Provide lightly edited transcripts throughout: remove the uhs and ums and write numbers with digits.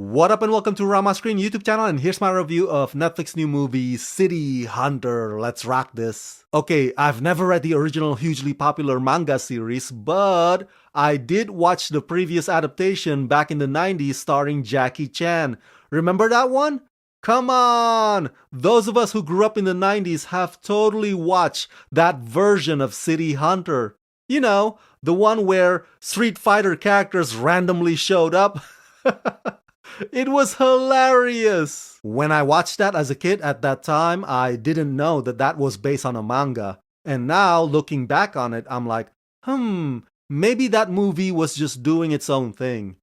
What up and welcome to Rama Screen YouTube channel, and here's my review of Netflix new movie City Hunter. Let's rock this. Okay, I've never read the original hugely popular manga series, but I did watch the previous adaptation back in the 90s starring Jackie Chan. Remember that one? Come on! Those of us who grew up in the 90s have totally watched that version of City Hunter. You know, the one where Street Fighter characters randomly showed up. It was hilarious! When I watched that as a kid at that time, I didn't know that that was based on a manga. And now, looking back on it, I'm like, maybe that movie was just doing its own thing.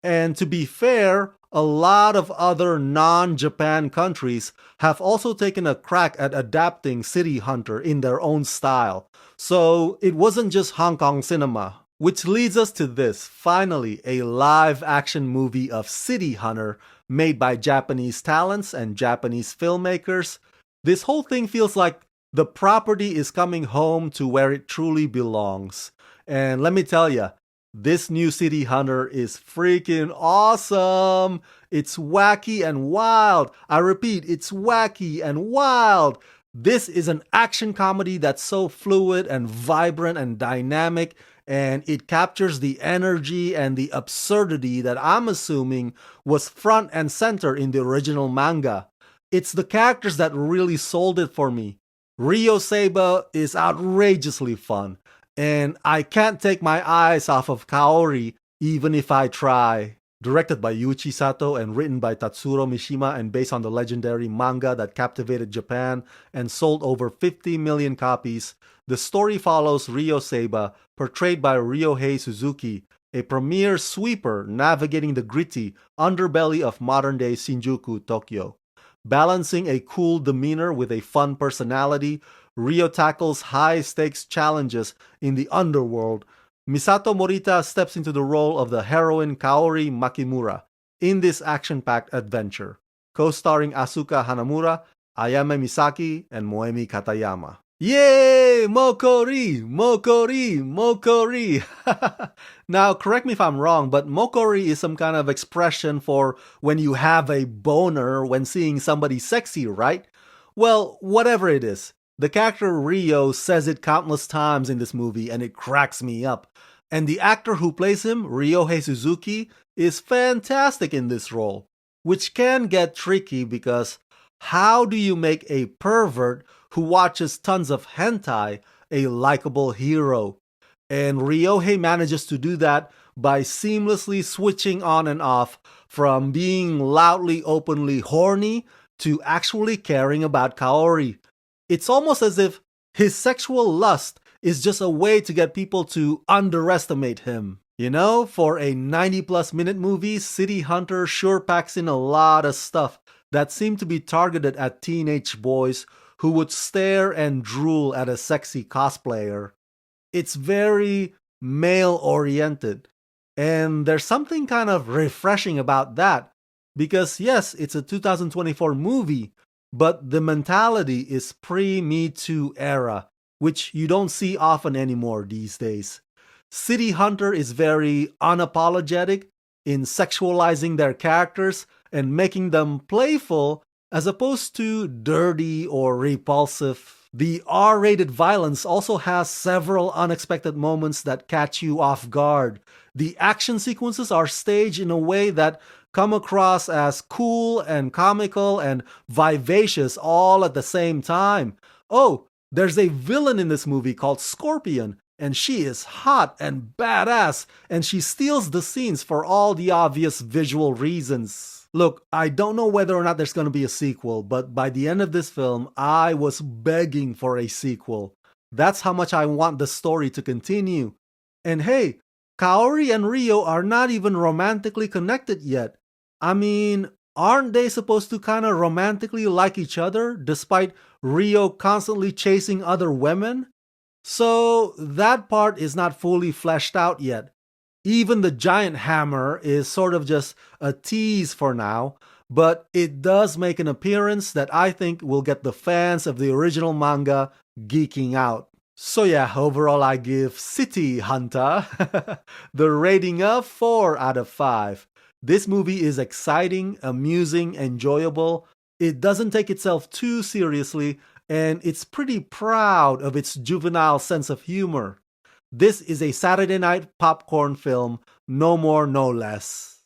And to be fair, a lot of other non-Japan countries have also taken a crack at adapting City Hunter in their own style. So it wasn't just Hong Kong cinema. Which leads us to this, finally, a live-action movie of City Hunter made by Japanese talents and Japanese filmmakers. This whole thing feels like the property is coming home to where it truly belongs. And let me tell ya, this new City Hunter is freaking awesome! It's wacky and wild. I repeat, it's wacky and wild. This is an action comedy that's so fluid and vibrant and dynamic, and it captures the energy and the absurdity that I'm assuming was front and center in the original manga. It's the characters that really sold it for me. Ryo Saeba is outrageously fun, and I can't take my eyes off of Kaori even if I try. Directed by Yuichi Sato and written by Tatsuro Mishima and based on the legendary manga that captivated Japan and sold over 50 million copies, the story follows Ryo Saeba, portrayed by Ryohei Suzuki, a premier sweeper navigating the gritty underbelly of modern-day Shinjuku, Tokyo. Balancing a cool demeanor with a fun personality, Ryo tackles high-stakes challenges in the underworld. Misato Morita steps into the role of the heroine Kaori Makimura in this action-packed adventure, co-starring Asuka Hanamura, Ayame Misaki, and Moemi Katayama. Yay! Mokori! Mokori! Mokori! Now, correct me if I'm wrong, but mokori is some kind of expression for when you have a boner when seeing somebody sexy, right? Well, whatever it is. The character Ryo says it countless times in this movie, and it cracks me up. And the actor who plays him, Ryohei Suzuki, is fantastic in this role. Which can get tricky because how do you make a pervert who watches tons of hentai a likable hero? And Ryohei manages to do that by seamlessly switching on and off from being loudly openly horny to actually caring about Kaori. It's almost as if his sexual lust is just a way to get people to underestimate him. You know, for a 90+ minute movie, City Hunter sure packs in a lot of stuff that seemed to be targeted at teenage boys who would stare and drool at a sexy cosplayer. It's very male-oriented, and there's something kind of refreshing about that, because yes, it's a 2024 movie, but the mentality is pre-Me Too era, which you don't see often anymore these days. City Hunter is very unapologetic in sexualizing their characters and making them playful as opposed to dirty or repulsive. The R-rated violence also has several unexpected moments that catch you off guard. The action sequences are staged in a way that come across as cool and comical and vivacious all at the same time. Oh, there's a villain in this movie called Scorpion, and she is hot and badass, and she steals the scenes for all the obvious visual reasons. Look, I don't know whether or not there's going to be a sequel, but by the end of this film, I was begging for a sequel. That's how much I want the story to continue. And hey, Kaori and Ryo are not even romantically connected yet. I mean, aren't they supposed to kind of romantically like each other despite Ryo constantly chasing other women? So that part is not fully fleshed out yet. Even the giant hammer is sort of just a tease for now, but it does make an appearance that I think will get the fans of the original manga geeking out. So yeah, overall I give City Hunter the rating of 4 out of 5. This movie is exciting, amusing, enjoyable. It doesn't take itself too seriously, and it's pretty proud of its juvenile sense of humor. This is a Saturday night popcorn film, no more, no less.